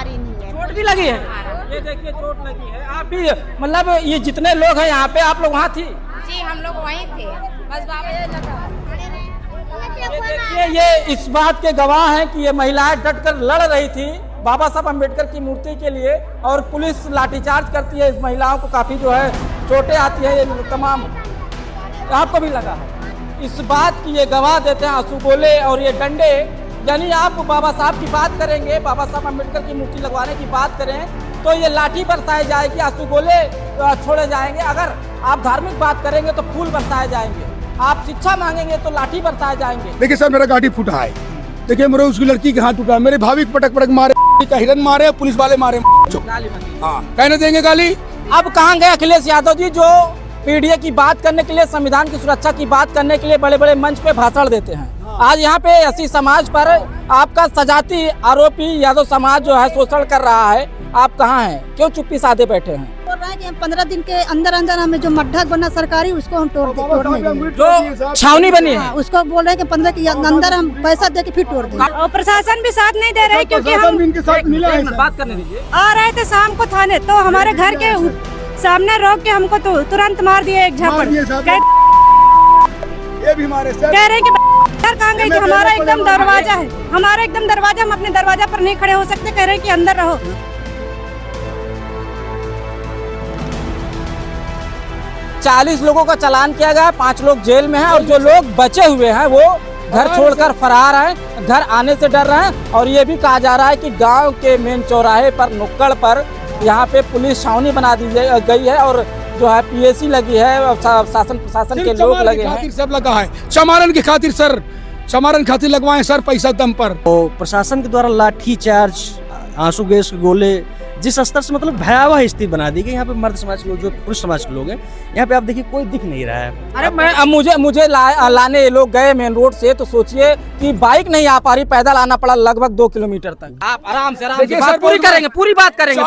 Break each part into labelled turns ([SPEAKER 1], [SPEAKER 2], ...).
[SPEAKER 1] मारी नहीं है।
[SPEAKER 2] चोट भी लगी है? ये देखिए चोट लगी है। आप भी मतलब ये जितने लोग हैं यहाँ पे, आप लोग वहाँ थी?
[SPEAKER 1] जी हम लोग वहीं थे, बस बाबा
[SPEAKER 2] देखिए ये इस बात के गवाह हैं कि ये महिलाएं डटकर लड़ रही थी बाबा साहब अम्बेडकर की मूर्ति के लिए, और पुलिस लाठीचार्ज करती है। इस महिलाओं को काफी जो है चोटें आती है। ये तमाम आपको भी लगा इस बात की ये गवाह देते हैं आंसू गोले और ये डंडे। यानी आप बाबा साहब की बात करेंगे, बाबा साहब अम्बेडकर की मूर्ति लगवाने की बात करें तो ये लाठी बरसाए जाएगी, आंसू गोले छोड़े जाएंगे। अगर आप धार्मिक बात करेंगे तो फूल बरसाए जाएंगे, आप शिक्षा मांगेंगे तो लाठी बरसाए जाएंगे।
[SPEAKER 3] देखिए सर, मेरा गाड़ी फूटा है। देखिए मेरे उसकी लड़की के हाथ टूटा है, मेरे भाभी को पटक पटक मारे, का हिरन मारे, पुलिस वाले मारे। हाँ, कहने देंगे गाली।
[SPEAKER 2] अब कहाँ गए अखिलेश यादव जी, जो पीडीए की बात करने के लिए, संविधान की सुरक्षा की बात करने के लिए बड़े बड़े मंच पे भाषण देते हैं। आज यहाँ पे एससी समाज पर आपका सजाती आरोपी यादव समाज जो है शोषण कर रहा है, आप कहाँ हैं? क्यों चुप्पी साधे बैठे हैं?
[SPEAKER 4] बोल रहे हैं कि हम 15 दिन के अंदर अंदर हमें जो मड्ढक बना सरकारी उसको हम तोड़ने देंगे।
[SPEAKER 2] जो छावनी बनी है
[SPEAKER 4] उसको बोल रहे हैं कि 15 के अंदर हम पैसा दे के फिर तोड़ देंगे।
[SPEAKER 5] और प्रशासन भी साथ नहीं दे रहे, क्योंकि हम
[SPEAKER 3] इनके साथ मिला है सर।
[SPEAKER 2] बात करने दीजिए।
[SPEAKER 5] आ रहे थे शाम को थाने, तो हमारे घर के सामने रोक के हमको तो तुरंत मार दिए एक झापड़।
[SPEAKER 3] ये भी हमारे सर
[SPEAKER 5] कह रहे हैं कि सर कहाँ गई थी? हमारा एकदम दरवाजा है, हमारा एकदम दरवाजा, हम अपने दरवाजा पर नहीं खड़े हो सकते। कह रहे हैं कि अंदर रहो।
[SPEAKER 2] 40 लोगों का चालान किया गया है, 5 लोग जेल में हैं और जो लोग बचे हुए हैं वो घर छोड़कर फरार हैं, घर आने से डर रहे हैं। और ये भी कहा जा रहा है कि गांव के मेन चौराहे पर, नुक्कड़ पर यहाँ पे पुलिस छावनी बना दी गई है और जो है पीएसी लगी है, शासन प्रशासन के लोग लगे हैं।
[SPEAKER 3] सब लगा है चमारन की खातिर सर, चमारन खातिर लगवाए सर, पैसा दम पर।
[SPEAKER 6] तो प्रशासन के द्वारा लाठी चार्ज, आंसू गैस के गोले, जिस स्तर से मतलब भयावह स्थिति बना दी गई। यहाँ पे मर्द समाज के लोग, जो पुरुष समाज के लोग हैं, यहाँ पे आप देखिए कोई दिख नहीं रहा है।
[SPEAKER 2] अरे मैं मुझे लाने ये लोग गए मेन रोड से, तो सोचिए कि बाइक नहीं आ पा रही, पैदल आना पड़ा लगभग 2 किलोमीटर तक। आप आराम से बात पूरी करेंगे, पूरी बात करेंगे।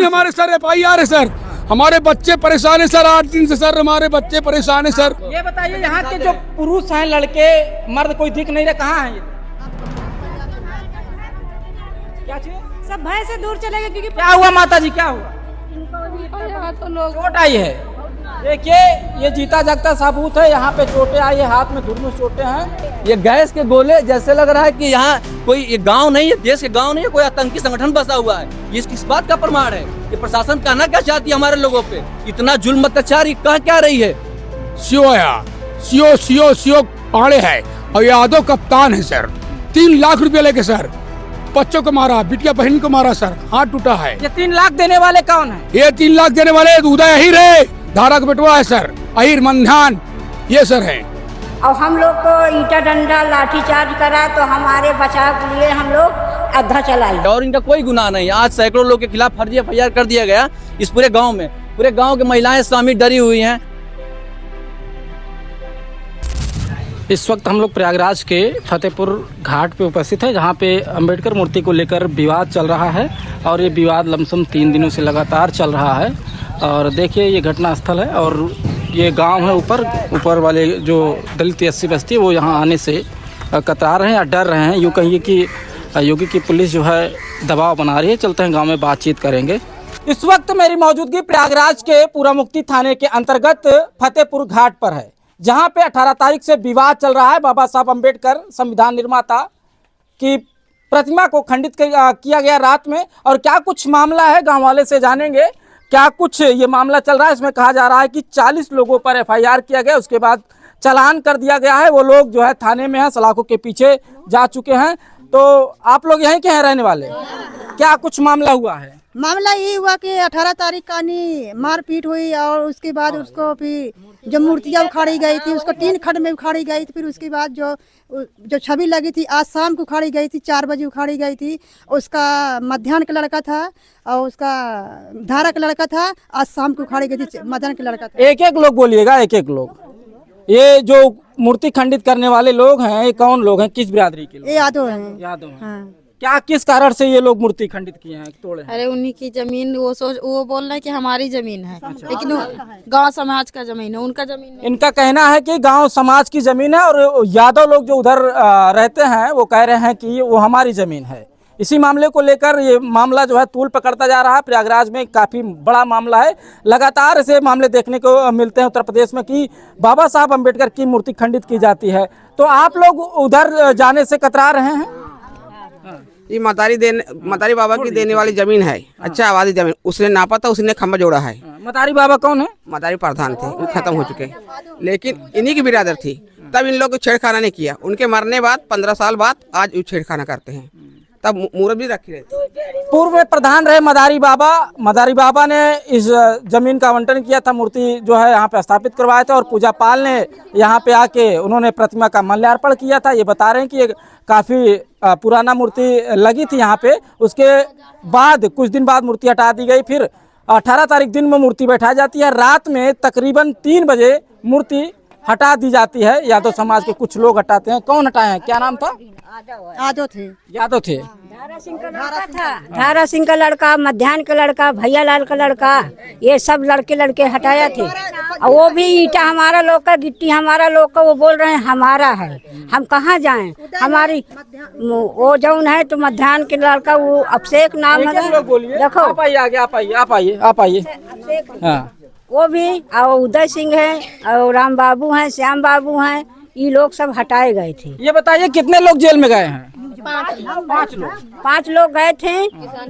[SPEAKER 3] हमारे सर FIR है सर, हमारे बच्चे परेशान है सर, 8 दिन से सर हमारे बच्चे परेशान है सर।
[SPEAKER 2] ये बताइए यहाँ के जो पुरुष हैं, लड़के मर्द कोई दिख नहीं रहे, कहाँ हैं ये? क्या चीज?
[SPEAKER 5] सब भय से दूर चले गए। क्योंकि
[SPEAKER 2] क्या हुआ माता जी, क्या हुआ? चोट आई है। देखिए ये जीता जागता सबूत है, यहाँ पे चोटें आई है, हाथ में धुरमुस चोटें हैं।
[SPEAKER 6] ये गैस के गोले जैसे लग रहा है कि यहाँ कोई ये गांव नहीं है, देश के गांव नहीं है, कोई आतंकी संगठन बसा हुआ है। ये किस बात का प्रमाण है? ये प्रशासन कहना क्या चाहती है हमारे लोगों पे? इतना जुल्म अत्याचार कह क्या रही है?
[SPEAKER 3] सीओ पाड़े है और यादव कप्तान है सर। 3 लाख रुपए लेके सर बच्चों को मारा, बिटिया बहन को मारा सर, हाथ टूटा है।
[SPEAKER 2] ये 3 लाख देने वाले कौन है?
[SPEAKER 3] ये 3 लाख देने वाले उदय अहिर है, धारा का बेटवा है सर, अहिर मंधान ये सर है।
[SPEAKER 7] और हम लोग को ईटा डंडा लाठी चार्ज करा, तो हमारे बचाव के लिए हम लोग अद्धा चलाई।
[SPEAKER 6] और इनका कोई गुनाह नहीं। आज सैकड़ों लोग के खिलाफ फर्जी FIR कर दिया गया इस पूरे गाँव में। पूरे गाँव की महिलाएं स्वामी डरी हुई हैं।
[SPEAKER 2] इस वक्त हम लोग प्रयागराज के फतेहपुर घाट पे उपस्थित है, जहाँ पे अंबेडकर मूर्ति को लेकर विवाद चल रहा है और ये विवाद लमसम 3 दिनों से लगातार चल रहा है। और देखिए ये घटना स्थल है और ये गांव है, ऊपर वाले जो दलित SC बस्ती है वो यहाँ आने से कतरा रहे हैं या डर रहे हैं। यूँ कहिए कि योगी की पुलिस जो है दबाव बना रही है। चलते हैं गाँव में बातचीत करेंगे। इस वक्त मेरी मौजूदगी प्रयागराज के पूरा मुक्ति थाने के अंतर्गत फतेहपुर घाट पर है, जहां पे 18 तारीख से विवाद चल रहा है। बाबा साहब अम्बेडकर संविधान निर्माता की प्रतिमा को खंडित किया गया रात में, और क्या कुछ मामला है गांव वाले से जानेंगे क्या कुछ ये मामला चल रहा है। इसमें कहा जा रहा है कि 40 लोगों पर FIR किया गया, उसके बाद चालान कर दिया गया है। वो लोग जो है थाने में है, सलाखों के पीछे जा चुके हैं। तो आप लोग यहीं के हैं रहने वाले? क्या कुछ मामला हुआ है?
[SPEAKER 4] मामला ये हुआ कि 18 तारीख का मारपीट हुई और उसके बाद उसको फिर जो मूर्तियाँ उखाड़ी गई थी उसको 3 खंड में उखाड़ी गई थी। फिर उसके बाद जो छवि लगी थी आज शाम को उखाड़ी गई थी, 4 बजे उखाड़ी गई थी। उसका मध्याह्न का लड़का था और उसका धारा का लड़का था, आज शाम को उखाड़ी गई थी, मध्याह्न का लड़का था।
[SPEAKER 2] एक लोग बोलिएगा, एक लोग। ये जो मूर्ति खंडित करने वाले लोग हैं, ये कौन लोग हैं, किस बिरादरी के लोग?
[SPEAKER 4] ये यादव हैं।
[SPEAKER 2] यादव हैं।
[SPEAKER 4] हाँ।
[SPEAKER 2] क्या किस कारण से ये लोग मूर्ति खंडित किए हैं, तोड़े हैं?
[SPEAKER 8] अरे उन्हीं की जमीन, वो बोल रहे हैं कि हमारी जमीन है, लेकिन गांव समाज का जमीन है, उनका जमीन नहीं।
[SPEAKER 2] इनका कहना है कि गांव समाज की जमीन है और यादव लोग जो उधर रहते हैं वो कह रहे हैं कि वो हमारी जमीन है। इसी मामले को लेकर ये मामला जो है तूल पकड़ता जा रहा है। प्रयागराज में काफ़ी बड़ा मामला है। लगातार ऐसे मामले देखने को मिलते हैं उत्तर प्रदेश में कि बाबा साहब अम्बेडकर की मूर्ति खंडित की जाती है। तो आप लोग उधर जाने से कतरा रहे हैं?
[SPEAKER 9] ये मतारी बाबा की देने वाली जमीन है, अच्छा आबादी जमीन, उसने नापा था, उसने खम्बा जोड़ा है।
[SPEAKER 2] मतारी बाबा कौन है?
[SPEAKER 9] मतारी प्रधान थे, वो खत्म हो चुके, लेकिन इन्हीं की बिरादर थी। तब इन लोग को छेड़खाना नहीं किया, उनके मरने बाद 15 साल बाद आज छेड़खाना करते हैं। तब मूर्त भी रखी रहती।
[SPEAKER 2] पूर्व में प्रधान रहे मदारी बाबा ने इस जमीन का आवंटन किया था, मूर्ति जो है यहाँ पे स्थापित करवाए थे और पूजा पाल ने यहाँ पे आके उन्होंने प्रतिमा का माल्यार्पण किया था। ये बता रहे हैं कि ये काफ़ी पुराना मूर्ति लगी थी यहाँ पे। उसके बाद कुछ दिन बाद मूर्ति हटा दी गई। फिर 18 तारीख दिन में मूर्ति बैठाई जाती है। रात में तकरीबन 3 बजे मूर्ति हटा दी जाती है। यादव समाज के कुछ लोग हटाते हैं। कौन हटाए हैं? क्या नाम था?
[SPEAKER 4] यादव थे।
[SPEAKER 7] धारा सिंह का लड़का, मध्याह्न का लड़का, भैया लाल का लड़का, ये सब लड़के हटाया थे। और वो भी ईटा हमारा लोग का, गिट्टी हमारा लोग का, वो बोल रहे हैं हमारा है, हम कहाँ जाएं? हमारी वो जौन है तो मध्याह्न के लड़का, वो अभिषेक नाम है, देखो
[SPEAKER 2] आप आइए। हाँ,
[SPEAKER 7] वो भी, और उदय सिंह है, और राम बाबू हैं, श्याम बाबू हैं, ये लोग सब हटाए गए थे।
[SPEAKER 2] ये बताइए कितने लोग जेल में गए हैं?
[SPEAKER 7] 5 लोग गए थे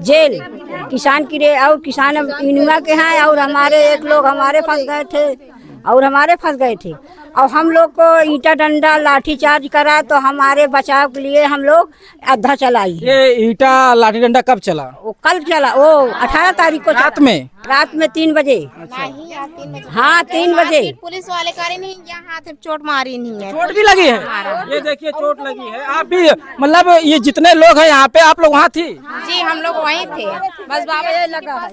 [SPEAKER 7] जेल। किसान और किसान इनुआ के हैं, और हमारे एक लोग हमारे फंस गए थे। और हम लोग को ईटा डंडा लाठी चार्ज करा, तो हमारे बचाव के लिए हम लोग अद्धा चलाई।
[SPEAKER 2] ये ईटा लाठी डंडा कब चला?
[SPEAKER 7] वो कल चला, वो 18 तारीख को
[SPEAKER 2] रात में
[SPEAKER 7] 3 बजे। हाँ, 3 बजे।
[SPEAKER 1] पुलिस वाले करे नहीं, यहाँ हाथ चोट मारी नहीं है।
[SPEAKER 2] चोट भी लगी है? ये देखिए चोट लगी है। आप भी, मतलब ये जितने लोग हैं यहाँ पे, आप लोग वहाँ थी?
[SPEAKER 1] जी, हम लोग वहीं थे, बस बाबा ये लगा है।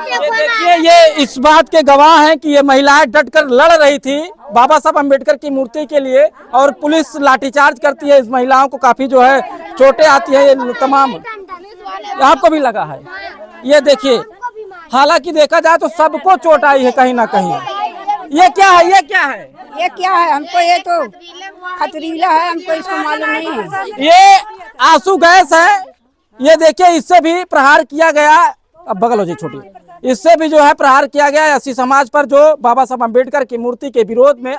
[SPEAKER 2] ये देखिए, ये इस बात के गवाह हैं कि ये महिलाएं डटकर लड़ रही थी बाबा साहब अम्बेडकर की मूर्ति के लिए, और पुलिस लाठीचार्ज करती है। इस महिलाओं को काफी जो है चोटें आती है। ये तमाम आपको भी लगा है? ये देखिए, हालांकि देखा जाए तो सबको चोट आई है कहीं ना कहीं। ये क्या है?
[SPEAKER 7] हमको ये तो खतरीला है, हमको इसको मालूम नहीं है।
[SPEAKER 2] ये आंसू गैस है। ये देखिए, इससे भी प्रहार किया गया। अब बगल हो जाए छोटी। इससे भी जो है प्रहार किया गया एससी समाज पर, जो बाबा साहब अम्बेडकर की मूर्ति के विरोध में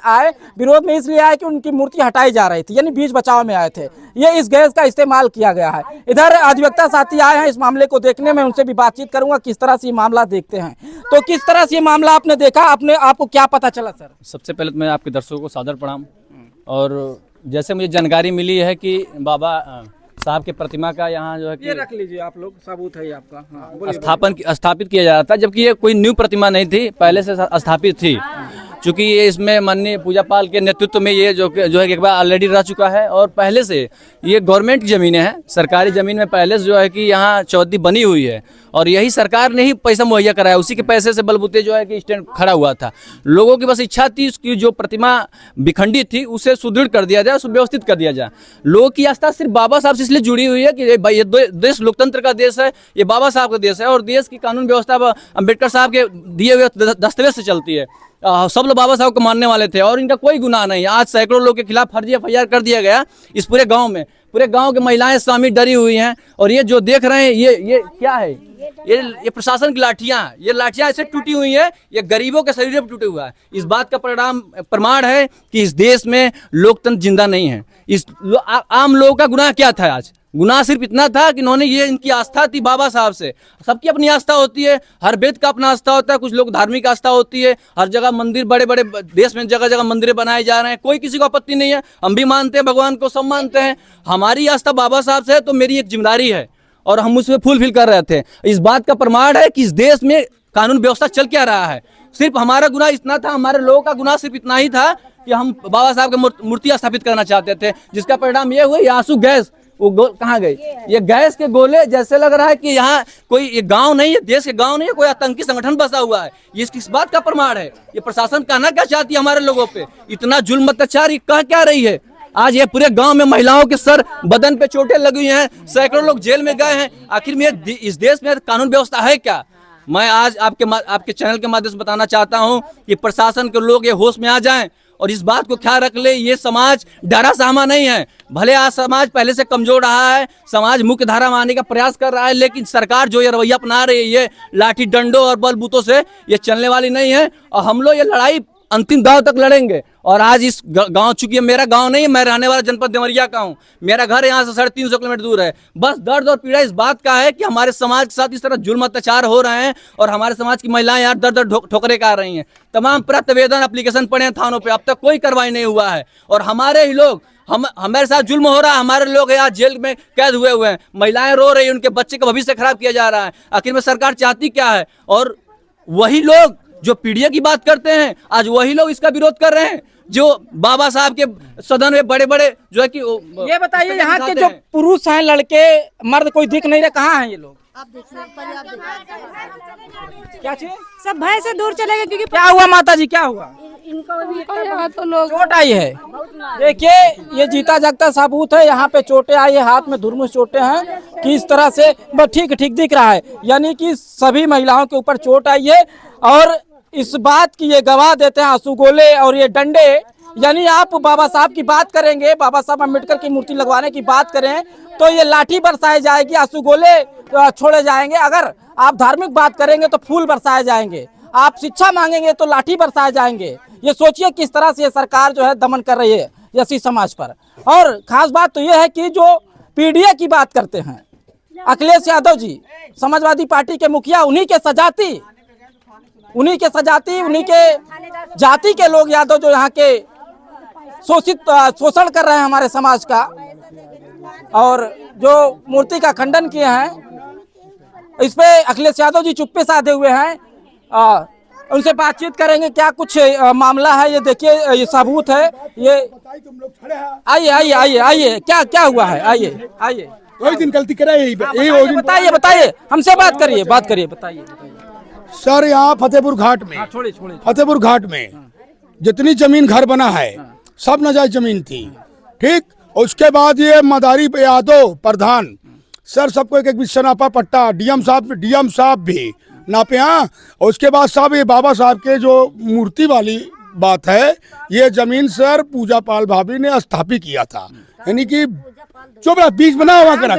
[SPEAKER 2] इसलिए आए कि उनकी मूर्ति हटाई जा रही थी, यानी बीच बचाव में आए थे। ये इस गैस का इस्तेमाल किया गया है। इधर अधिवक्ता साथी आए हैं इस मामले को देखने में, उनसे भी बातचीत करूंगा किस तरह से ये मामला देखते हैं। तो किस तरह से ये मामला आपने देखा, आपको क्या पता चला सर?
[SPEAKER 6] सबसे पहले तो मैं आपके दर्शकों को सादर प्रणाम। और जैसे मुझे जानकारी मिली है कि बाबा साहब के प्रतिमा का यहाँ जो है कि
[SPEAKER 2] ये रख लीजिए आप लोग, सबूत है ये आपका। हाँ,
[SPEAKER 6] स्थापित किया जा रहा था, जबकि ये कोई न्यू प्रतिमा नहीं थी, पहले से स्थापित थी। चूंकि ये इसमें माननीय पूजा पाल के नेतृत्व में ये जो है एक बार ऑलरेडी रह चुका है, और पहले से ये गवर्नमेंट की ज़मीनें हैं, सरकारी ज़मीन में पहले से जो है कि यहाँ चौहद्दी बनी हुई है, और यही सरकार ने ही पैसा मुहैया कराया। उसी के पैसे से बलबूते जो है कि स्टैंड खड़ा हुआ था। लोगों की बस इच्छा थी उसकी जो प्रतिमा विखंडित थी उसे सुदृढ़ कर दिया जाए, सुव्यवस्थित कर दिया जाए। लोगों की आस्था सिर्फ बाबा साहब से इसलिए जुड़ी हुई है कि ये देश लोकतंत्र का देश है, ये बाबा साहब का देश है, और देश की कानून व्यवस्था अम्बेडकर साहब के दिए हुए दस्तावेज से चलती है। सब लोग बाबा साहब को मानने वाले थे, और इनका कोई गुनाह नहीं। आज सैकड़ों लोग के खिलाफ फर्जी FIR कर दिया गया इस पूरे गांव में। पूरे गांव की महिलाएं स्वामी डरी हुई हैं, और ये जो देख रहे हैं ये क्या है? ये प्रशासन की लाठियां ऐसे टूटी हुई हैं, ये गरीबों के शरीर पर टूटे हुआ है। इस बात का प्रमाण है कि इस देश में लोकतंत्र जिंदा नहीं है। आम लोगों का गुनाह क्या था? आज गुनाह सिर्फ इतना था कि इन्होंने, ये इनकी आस्था थी बाबा साहब से। सबकी अपनी आस्था होती है, हर वेद का अपना आस्था होता है। कुछ लोग धार्मिक आस्था होती है, हर जगह मंदिर, बड़े बड़े देश में जगह जगह मंदिर बनाए जा रहे हैं, कोई किसी को आपत्ति नहीं है। हम भी मानते हैं भगवान को, सब मानते हैं। हमारी आस्था बाबा साहब से है, तो मेरी एक जिम्मेदारी है, और हम उसमें फुलफिल कर रहे थे। इस बात का प्रमाण है कि इस देश में कानून व्यवस्था चल क्या रहा है। सिर्फ हमारा गुनाह इतना था, हमारे लोगों का गुनाह सिर्फ इतना ही था कि हम बाबा साहब की मूर्ति स्थापित करना चाहते थे, जिसका परिणाम ये हुआ। ये आंसू गैस वो कहाँ गई? ये गैस के गोले, जैसे लग रहा है कि यहाँ कोई ये गांव नहीं है, देश के गांव नहीं है, कोई आतंकी संगठन बसा हुआ है। ये किस बात का प्रमाण है? ये प्रशासन कहना क्या चाहती है हमारे लोगों पे? इतना जुल्म अत्याचार ये कह क्या रही है? आज ये पूरे गांव में महिलाओं के सर बदन पे चोटें लगी हुई हैं, सैकड़ों लोग जेल में गए हैं। आखिर में इस देश में कानून व्यवस्था है क्या? मैं आज आपके चैनल के माध्यम से बताना चाहता हूं कि प्रशासन के लोग ये होश में आ जाएं और इस बात को ख्याल रख ले, ये समाज डरा सहमा नहीं है। भले आज समाज पहले से कमजोर रहा है, समाज मुख्य धारा में आने का प्रयास कर रहा है, लेकिन सरकार जो ये रवैया अपना रही है, ये लाठी डंडों और बल बूतों से ये चलने वाली नहीं है। और हम लोग ये लड़ाई अंतिम दांव तक लड़ेंगे। और आज इस गांव, चूंकि मेरा गांव नहीं है, मैं रहने वाला जनपद देवरिया का हूं, मेरा घर यहाँ से 350 किलोमीटर दूर है। बस दर्द और पीड़ा इस बात का है कि हमारे समाज के साथ इस तरह जुल्म अत्याचार हो रहे हैं और हमारे समाज की महिलाएं यार दर दर ठोकरे खा रही हैं। तमाम प्रतिवेदन एप्लीकेशन पड़े हैं थानों पे, अब तक कोई कार्रवाई नहीं हुआ है। और हमारे ही लोग, हमारे साथ जुल्म हो रहा है, हमारे लोग यहाँ जेल में कैद हुए हैं, महिलाएं रो रही हैं, उनके बच्चे का भविष्य खराब किया जा रहा है। आखिर में सरकार चाहती क्या है? और वही लोग जो पीडीए की बात करते हैं, आज वही लोग इसका विरोध कर रहे हैं, जो बाबा साहब के सदन में बड़े बड़े जो है कि
[SPEAKER 2] ये बताइए, यहाँ के जो पुरुष हैं, लड़के मर्द कोई दिख नहीं रहे, कहाँ हैं ये लोग?
[SPEAKER 4] आप देखिए,
[SPEAKER 2] क्या चीज?
[SPEAKER 5] सब भय से दूर चले गए। क्योंकि
[SPEAKER 2] क्या हुआ माता जी, क्या हुआ?
[SPEAKER 8] यहाँ तो लोग
[SPEAKER 2] चोट आई है। देखिए, ये जीता जागता सबूत है, यहाँ पे चोटें आई है, हाथ में धुरमुस चोटें हैं कि इस तरह से बस ठीक दिख रहा है, यानी कि सभी महिलाओं के ऊपर चोट आई है। और इस बात की ये गवाह देते हैं आंसू गोले और ये डंडे। यानी आप बाबा साहब की बात करेंगे, बाबा साहब अम्बेडकर की मूर्ति लगवाने की बात करें तो ये लाठी बरसाई जाएगी, आंसू गोले छोड़े जाएंगे। अगर आप धार्मिक बात करेंगे तो फूल बरसाए जाएंगे, आप शिक्षा मांगेंगे तो लाठी बरसाए जाएंगे। ये सोचिए किस तरह से ये सरकार जो है दमन कर रही है एससी समाज पर। और खास बात तो ये है कि जो पीडीए की बात करते हैं, अखिलेश यादव जी समाजवादी पार्टी के मुखिया, उन्हीं के सजाती, उन्हीं के जाति के लोग यादव जो यहाँ के शोषण कर रहे हैं हमारे समाज का, और जो मूर्ति का खंडन किए हैं, इस पे अखिलेश यादव जी चुप्पे साधे हुए हैं। उनसे बातचीत करेंगे, क्या कुछ मामला है ये देखिए, ये सबूत है। ये आइए, क्या हुआ है? आइए।
[SPEAKER 3] वही दिन गलती करे, यही
[SPEAKER 2] बताइए, हमसे बात करिए, बताइए।
[SPEAKER 3] सर, यहाँ फतेहपुर घाट में, फतेहपुर घाट में जितनी जमीन घर बना है सब नाजायज जमीन थी, ठीक। और उसके बाद ये मदारी यादव प्रधान सर सबको एक बिस्सा नापा पट्टा, डीएम साहब भी नापे। हाँ, और उसके बाद साहब ये बाबा साहब के जो मूर्ति वाली बात है, ये जमीन सर पूजा पाल भाभी ने स्थापित किया था, यानी कि चुप रहा, बीच बना हुआ करा।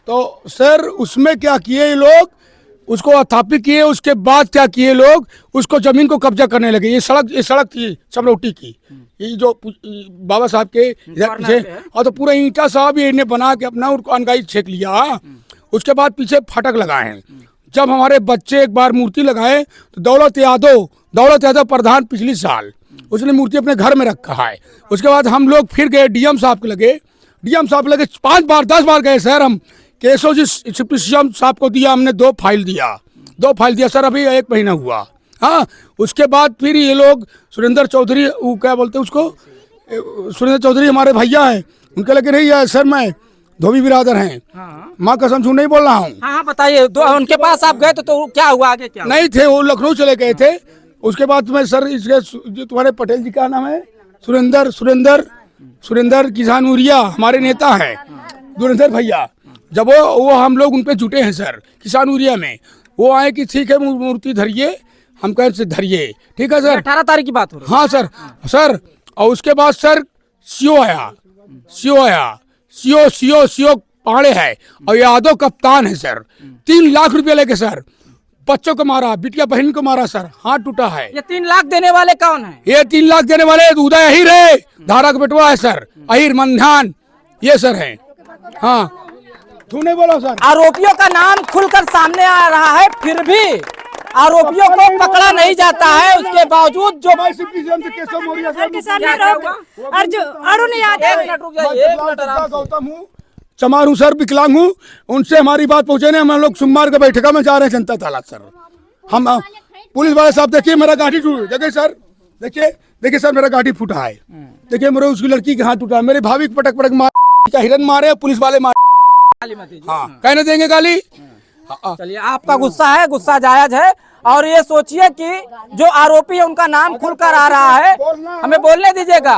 [SPEAKER 3] तो सर उसमें क्या किए ये लोग, उसको स्थापित किए, उसके बाद क्या किए लोग, उसको जमीन को कब्जा करने लगे। ये सड़क थी समरौटी की, ये जो बाबा साहब के पीछे, और तो पूरा ईंटा साहब ये बना के अपना उनको अनगाई छेक लिया। उसके बाद पीछे फाटक लगाए हैं। जब हमारे बच्चे एक बार मूर्ति लगाए तो दौलत यादव प्रधान पिछली साल उसने मूर्ति अपने घर में रखा है। उसके बाद हम लोग फिर गए डीएम साहब के लगे 10 बार गए सर। हम केशव जी सीएम साहब को दिया, हमने 2 फाइल दिया सर, अभी 1 महीना हुआ। हाँ, उसके बाद फिर ये लोग सुरेंद्र चौधरी, वो क्या बोलते हैं उसको, सुरेंद्र चौधरी हमारे भैया हैं, उनके लगे नहीं है सर, मैं धोबी बिरादर हैं। माँ कसम झूठ नहीं बोल रहा हूँ।
[SPEAKER 2] हाँ, बताइए, उनके पास आप गए तो क्या हुआ आगे? क्या
[SPEAKER 3] नहीं थे, वो लखनऊ चले गए थे। उसके बाद में सर इसके जो तुम्हारे पटेल जी का नाम है सुरेंद्र किसान उरिया हमारे नेता हैं, सुरेंद्र भैया, जब वो हम लोग उन पे जुटे हैं सर किसान उरिया में। वो आए कि ठीक है मूर्ति धरिए, हम कहे से धरिए, ठीक है सर।
[SPEAKER 2] 18 तारीख की बात हो रही है।
[SPEAKER 3] हाँ सर। और उसके बाद सर सीओ आया, सीओ पाड़े है और यादव कप्तान है सर। 3 लाख रुपया लेके सर बच्चों को मारा, बिटिया बहन को मारा सर, हाथ टूटा है।
[SPEAKER 2] ये 3 लाख देने वाले कौन है?
[SPEAKER 3] ये 3 लाख देने वाले उदय अहिर है, धारा का बेटवा है सर, अहिर मंधान, ये सर है। हाँ, तू नहीं बोला सर।
[SPEAKER 2] आरोपियों का नाम खुलकर सामने आ रहा है, फिर भी आरोपियों को पकड़ा नहीं जाता है। उसके बावजूद जो
[SPEAKER 3] गौतम हूँ, चमार हूँ सर, विकलांग हूँ, उनसे हमारी बात पहुँचे नहीं। हम लोग सोमवार के बैठका में जा रहे हैं जनता तालाब सर। हम पुलिस वाले साहब देखिए मेरा गाड़ी टूट, देखिए सर मेरा गाड़ी फूटा है, देखिए मेरे उसकी लड़की के हाथ टूटा है, मेरे भाभी पटक मार का हिरन मारे, पुलिस वाले मारे। हाँ, कहने देंगे गाली।
[SPEAKER 2] चलिए, आपका गुस्सा है, गुस्सा जायज है। और ये सोचिए कि जो आरोपी है उनका नाम खुलकर आ रहा है, हमें बोलने दीजिएगा।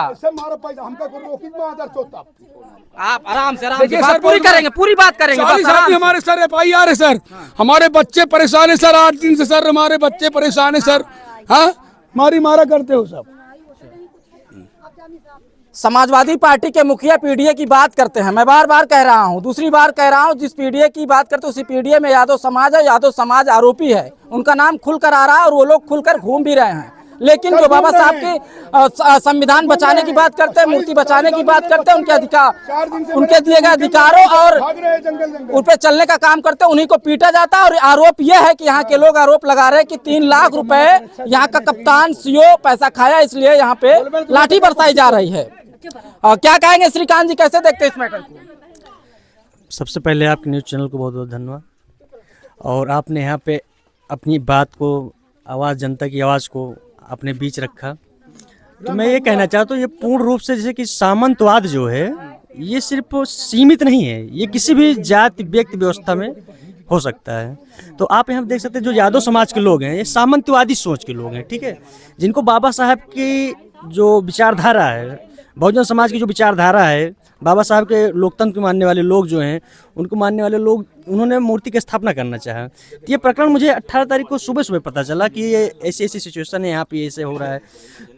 [SPEAKER 2] आप आराम से बात पूरी करेंगे, पूरी बात करेंगे।
[SPEAKER 3] हमारे सर FIR है सर, हमारे बच्चे परेशान है सर, 8 दिन से सर हमारे बच्चे परेशान है सर। हाँ, मारी मारा करते हो सब।
[SPEAKER 2] समाजवादी पार्टी के मुखिया पीडीए की बात करते हैं। मैं बार बार कह रहा हूं, दूसरी बार कह रहा हूं, जिस पीडीए की बात करते हैं उसी पीडीए में यादव समाज है। यादव समाज आरोपी है, उनका नाम खुलकर आ रहा है और वो लोग खुलकर घूम भी रहे हैं। लेकिन जो बाबा साहब के संविधान बचाने की बात करते हैं, मूर्ति बचाने की बात करते हैं, उनके अधिकार, उनके दिए गए अधिकारों और उन पे चलने का काम करते हैं, उन्हीं को पीटा जाता है। और आरोप यह है कि यहाँ के लोग आरोप लगा रहे हैं कि 3 लाख रुपए यहाँ का कप्तान सीओ पैसा खाया, इसलिए यहाँ पे लाठी बरसाई जा रही है। क्या कहेंगे श्रीकांत जी, कैसे देखते हैं इस मैटर को?
[SPEAKER 10] सबसे पहले आपके न्यूज़ चैनल को बहुत बहुत धन्यवाद, और आपने यहाँ पे अपनी बात को, आवाज़, जनता की आवाज़ को अपने बीच रखा। तो मैं ये कहना चाहता हूँ, ये पूर्ण रूप से जैसे कि सामंतवाद जो है ये सिर्फ सीमित नहीं है, ये किसी भी जाति व्यक्ति व्यवस्था में हो सकता है। तो आप यहाँ देख सकते हैं जो यादव समाज के लोग हैं ये सामंतवादी सोच के लोग हैं, ठीक है, जिनको बाबा साहब की जो विचारधारा है, बहुजन समाज की जो विचारधारा है, बाबा साहब के लोकतंत्र को मानने वाले लोग जो हैं, उनको मानने वाले लोग, उन्होंने मूर्ति की स्थापना करना चाहा। तो ये प्रकरण मुझे 18 तारीख को सुबह पता चला कि ये ऐसी सिचुएशन है, यहाँ पे ऐसे हो रहा है।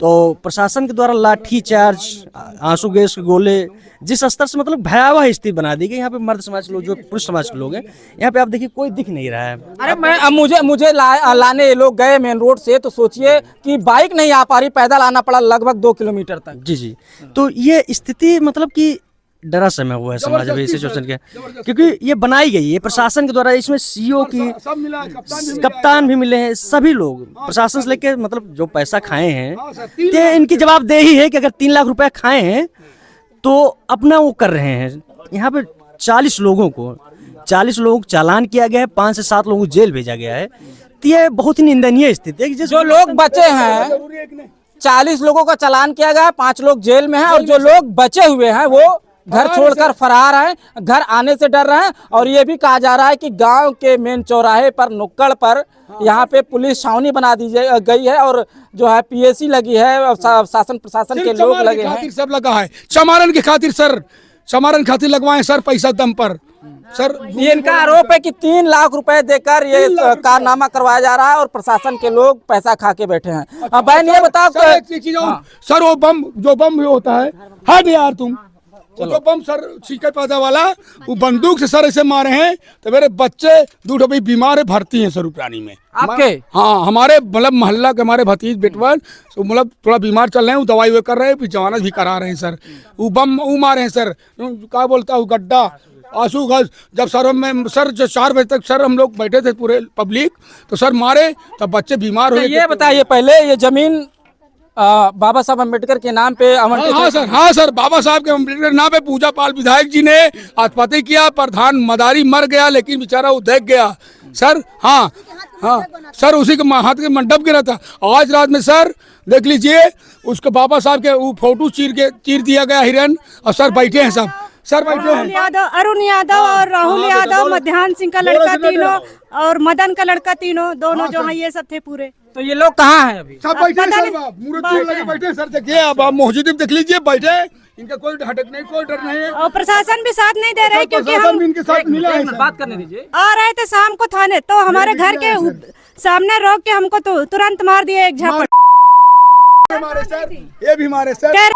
[SPEAKER 10] तो प्रशासन के द्वारा लाठी चार्ज, आंसू गैस के गोले, जिस स्तर से मतलब भयावह स्थिति बना दी गई। यहाँ पे मर्द समाज के लोग, जो पुरुष समाज के लोग हैं, यहाँ पे आप देखिए कोई दिख नहीं रहा है।
[SPEAKER 2] अरे मुझे लाने ये लोग गए मेन रोड से, तो सोचिए कि बाइक नहीं आ पा रही, पैदल आना पड़ा लगभग 2 किलोमीटर तक।
[SPEAKER 10] जी। तो ये स्थिति मतलब कि डरा समय हुआ है समाज में सिचुएशन के, क्योंकि ये बनाई गई है प्रशासन के द्वारा। इसमें सीओ की कप्तान भी मिले हैं, सभी लोग प्रशासन से लेके मतलब जो पैसा खाए हैं, तो इनकी जवाबदेही है कि अगर 3 लाख रुपए खाए हैं तो अपना वो कर रहे हैं। यहाँ पे 40 लोगों को चालान किया गया है, 5 से 7 लोगों को जेल भेजा गया है। तो ये बहुत ही निंदनीय स्थिति है।
[SPEAKER 2] जो लोग बचे हैं, 40 लोगों का चालान किया गया है, 5 लोग जेल में हैं, और जो लोग बचे हुए हैं वो घर छोड़कर फरार हैं, घर आने से डर रहे हैं। और ये भी कहा जा रहा है कि गांव के मेन चौराहे पर, नुक्कड़ पर यहाँ पे पुलिस छावनी बना दी गई है, और जो है पीएसी लगी है, और शासन प्रशासन के लोग लगे हैं,
[SPEAKER 3] सब लगा है। चमारन की खातिर सर, चमारन खातिर लगवाए सर, पैसा दम पर सर।
[SPEAKER 2] ये इनका आरोप है कि 3 लाख रुपए देकर ये कारनामा करवाया जा रहा है, और प्रशासन के लोग पैसा खा के बैठे हैं। बहन ये बताओ
[SPEAKER 3] सर, वो बम जो बम होता है, हट यार तुम, जो बम सर सीके पैदा वाला, वो बंदूक से सर ऐसे मारे हैं, तो मेरे बच्चे 2 भी बीमार है, भर्ती हैं सर उपरानी में
[SPEAKER 2] आपके।
[SPEAKER 3] हाँ, हमारे मतलब मोहल्ला के हमारे भतीज बेटवन मतलब थोड़ा बीमार चल रहे हैं, वो दवाई वो कर रहे हैं, फिर जमानत भी करा रहे हैं सर। वो बम वो मारे हैं सर, क्या बोलता हूँ, गड्ढा आंसू गज। जब सर में सर जो 4 बजे तक सर हम लोग बैठे थे पूरे पब्लिक, तो सर मारे, तब बच्चे बीमार हुए।
[SPEAKER 2] ये बताइए पहले, ये जमीन बाबा साहब अम्बेडकर के नाम पे
[SPEAKER 3] हाँ सर, बाबा साहब के अम्बेडकर के नाम पे पूजा पाल विधायक जी ने आत्महत्या किया, प्रधान मदारी मर गया, लेकिन बेचारा वो देख गया सर। हाँ सर, उसी के हाथ के मंडप गिरा था। आज रात में सर देख लीजिए, उसके बाबा साहब के वो फोटो चीर दिया गया हिरन, और सर बैठे हैं सब, सर बैठे हैं
[SPEAKER 5] अरुण यादव और राहुल यादव, मध्यान सिंह का लड़का तीनों, और मदन का लड़का तीनों, दोनों जो है ये सब थे पूरे।
[SPEAKER 2] तो ये लोग कहाँ हैं अभी?
[SPEAKER 3] सब बैठे सर, मूर्ति लगे बैठे सर। देखिए अब आप मस्जिद देख लीजिए, बैठे, इनका कोई हटक नहीं, कोई डर नहीं है,
[SPEAKER 5] और प्रशासन भी साथ नहीं दे रहे, क्योंकि हम
[SPEAKER 3] इनके साथ मिला है।
[SPEAKER 2] बात करने दीजिए।
[SPEAKER 5] आ रहे थे शाम को थाने, तो हमारे घर के सामने रोक के हमको तो तुरंत मार दिए एक झापड़।
[SPEAKER 3] ये भी मारे सर।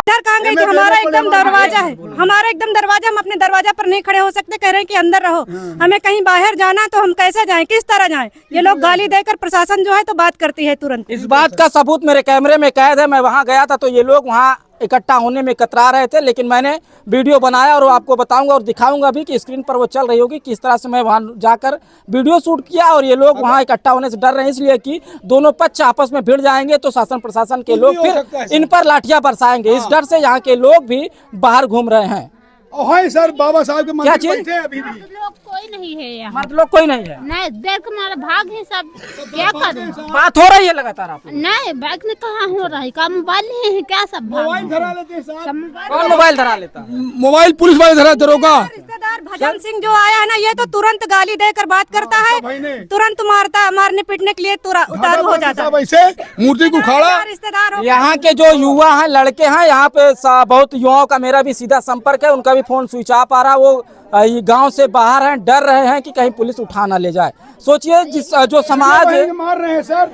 [SPEAKER 5] इधर कहाँ गई थी? हमारा एकदम दरवाजा है, हमारा एकदम दरवाजा, हम अपने दरवाजा पर नहीं खड़े हो सकते, कह रहे हैं कि अंदर रहो। हमें कहीं बाहर जाना तो हम कैसे जाएं, किस तरह जाएं? ये लोग गाली देकर प्रशासन जो है तो बात करती है तुरंत।
[SPEAKER 2] इस बात का सबूत मेरे कैमरे में कैद है। मैं वहां गया था, तो ये लोग वहां इकट्ठा होने में कतरा रहे थे, लेकिन मैंने वीडियो बनाया और आपको बताऊंगा और दिखाऊंगा भी कि स्क्रीन पर वो चल रही होगी, किस तरह से मैं वहां जाकर वीडियो शूट किया। और ये लोग वहां इकट्ठा होने से डर रहे हैं, इसलिए कि दोनों पक्ष आपस में भिड़ जाएंगे तो शासन प्रशासन के लोग फिर इन पर लाठियां बरसाएंगे। इस डर से यहाँ के लोग भी बाहर घूम रहे हैं।
[SPEAKER 3] सर बाबा साहब के
[SPEAKER 2] क्या चीज?
[SPEAKER 1] अभी भी लोग कोई नहीं है यहाँ,
[SPEAKER 2] मर्द लोग कोई नहीं है,
[SPEAKER 1] नहीं देख मारा भाग है सब। क्या करें?
[SPEAKER 2] बात हो रही है लगातार आप?
[SPEAKER 1] नहीं भाग में कहाँ हो रहा है, का मोबाइल नहीं है क्या? सब
[SPEAKER 3] मोबाइल धरा लेते हैं साहब।
[SPEAKER 2] कौन मोबाइल धरा लेता?
[SPEAKER 3] मोबाइल पुलिस वाले धरा, दरोगा।
[SPEAKER 5] रिश्तेदार भजन सिंह जो आया है ना, ये तो तुरंत गाली देकर बात करता है, तुरंत मारता, मारने पीटने के लिए उतारू हो जाता है।
[SPEAKER 3] वैसे मूर्ति को उखाड़ा।
[SPEAKER 5] रिश्तेदार
[SPEAKER 2] यहाँ के जो युवा हैं, लड़के हैं, यहाँ पे बहुत युवाओं का मेरा भी सीधा संपर्क है, उनका भी फोन स्विच ऑफ आ रहा, वो ये गांव से बाहर हैं, डर रहे हैं कि कहीं पुलिस उठा ना ले जाए। सोचिए जिस जो समाज
[SPEAKER 3] मार रहे हैं सर,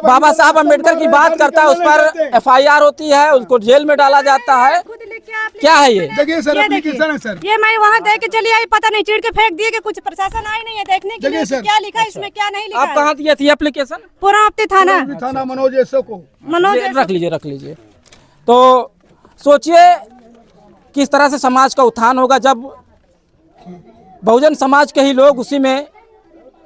[SPEAKER 2] बाबा साहब अम्बेडकर की बात करता है उस पर FIR होती है, उसको जेल में डाला जाता है। क्या है ये?
[SPEAKER 3] देखिए सर, एप्लीकेशन है सर।
[SPEAKER 5] ये मैं वहाँ दे के चली आई, पता नहीं चीड़ के फेंक दिए कि कुछ प्रशासन आई नहीं है देखने के लिए कि क्या लिखा है इसमें, क्या नहीं लिखा।
[SPEAKER 2] आप कहाँ दिए थी एप्लीकेशन?
[SPEAKER 5] पुरावती थाना
[SPEAKER 3] मनोज एसओ को।
[SPEAKER 2] रख लीजिए। तो सोचिए किस तरह से समाज का उत्थान होगा जब बहुजन समाज के ही लोग उसी में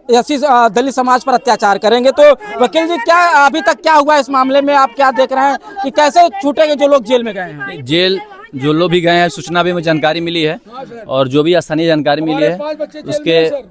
[SPEAKER 2] ऐसी दलित समाज पर अत्याचार करेंगे। तो वकील जी, क्या अभी तक क्या हुआ इस मामले में? आप क्या देख रहे हैं कि कैसे छूटेंगे जो लोग जेल में गए हैं?
[SPEAKER 6] जेल जो लोग भी गए हैं, सूचना भी मुझे जानकारी मिली है और जो भी स्थानीय जानकारी मिली है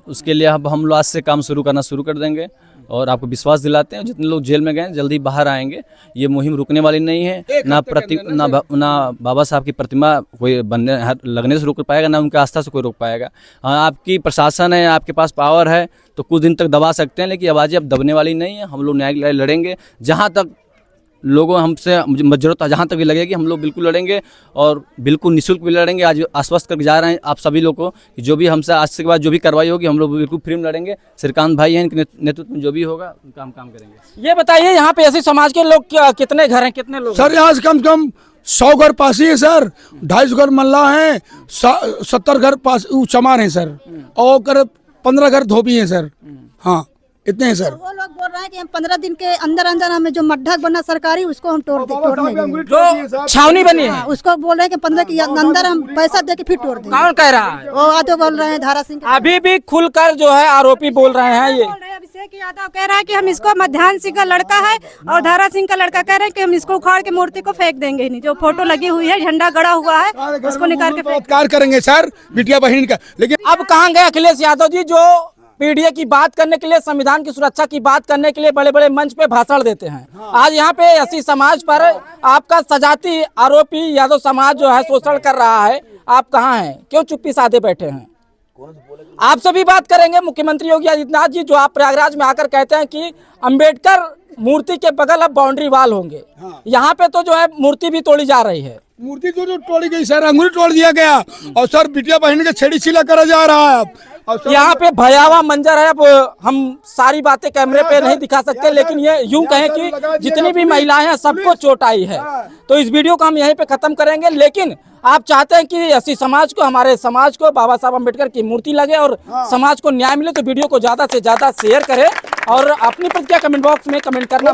[SPEAKER 6] उसके लिए अब हम लोग आज से काम शुरू करना शुरू कर देंगे और आपको विश्वास दिलाते हैं जितने लोग जेल में गए जल्दी बाहर आएंगे। ये मुहिम रुकने वाली नहीं है। ना बाबा साहब की प्रतिमा कोई लगने से रोक पाएगा, ना उनकी आस्था से कोई रोक पाएगा। हाँ, आपकी प्रशासन है, आपके पास पावर है तो कुछ दिन तक दबा सकते हैं, लेकिन आवाज़ें अब दबने वाली नहीं है। हम लोग न्याय लड़ाई लड़ेंगे जहाँ तक लोगों हमसे जरूरत जहाँ तक भी लगेगी हम लोग बिल्कुल लड़ेंगे और बिल्कुल निःशुल्क भी लड़ेंगे। आज आश्वस्त करके जा रहे हैं आप सभी लोग को कि जो भी हमसे आज के बाद जो भी कार्रवाई होगी हम लोग बिल्कुल फ्री में लड़ेंगे। श्रीकांत भाई हैं, इनके नेतृत्व में जो भी होगा उनका हम काम करेंगे।
[SPEAKER 2] ये बताइए यहाँ पे ऐसे समाज के लोग कितने घर हैं, कितने लोग?
[SPEAKER 3] सर यहाँ से कम से कम 100 घर पासी है सर, 250 घर मल्ला है, 70 घर पास चमार है सर, और 15 घर धोबी है सर। हाँ, इतने हैं सर।
[SPEAKER 4] वो लोग बोल रहे हैं कि हम 15 दिन के अंदर अंदर हमें जो मड्ढा बना सरकारी उसको हम तोड़ने
[SPEAKER 2] जो छावनी बनी है
[SPEAKER 4] उसको बोल रहे हैं कि 15 के अंदर हम पैसा दे के फिर तोड़ देंगे।
[SPEAKER 2] कौन कह रहा है?
[SPEAKER 4] वो आदो बोल रहे हैं, धारा सिंह।
[SPEAKER 2] अभी भी खुलकर जो है आरोपी बोल रहे हैं। ये
[SPEAKER 5] अभिषेक यादव कह रहा है कि हम इसको मध्यान्ह सिंह का लड़का है और धारा सिंह का लड़का कह रहे हैं कि हम इसको उखाड़ के मूर्ति को फेंक देंगे। नहीं, जो फोटो लगी हुई है, झंडा गड़ा हुआ है, उसको निकाल के
[SPEAKER 3] बलात्कार करेंगे सर बिटिया बहन का। लेकिन
[SPEAKER 2] अब कहाँ गए अखिलेश यादव जी जो पीडीए की बात करने के लिए, संविधान की सुरक्षा की बात करने के लिए बड़े बड़े मंच पे भाषण देते हैं? आज यहाँ पे एससी समाज पर आपका सजाती आरोपी यादव समाज जो है शोषण कर रहा है, आप कहाँ हैं? क्यों चुप्पी साधे बैठे हैं? आपसे भी बात करेंगे मुख्यमंत्री योगी आदित्यनाथ जी, जो आप प्रयागराज में आकर कहते हैं कि अंबेडकर मूर्ति के बगल अब बाउंड्री वाल होंगे। यहाँ पे तो जो है मूर्ति भी तोड़ी जा रही है।
[SPEAKER 3] मूर्ति तो तोड़ी गई सर, अंगूरी तोड़ दिया गया और सर बिटिया बहन के छेड़ी छीला करा जा रहा है।
[SPEAKER 2] यहाँ पे भयावह मंजर है। अब हम सारी बातें कैमरे पे नहीं दिखा सकते, लेकिन ये यूं कहें कि जितनी भी महिलाएं हैं सबको चोट आई है। तो इस वीडियो को हम यहीं पे खत्म करेंगे, लेकिन आप चाहते हैं कि एससी समाज को, हमारे समाज को बाबा साहब अम्बेडकर की मूर्ति लगे और समाज को न्याय मिले, तो वीडियो को ज्यादा से ज्यादा शेयर करें और अपनी प्रतिक्रिया कमेंट बॉक्स में कमेंट करना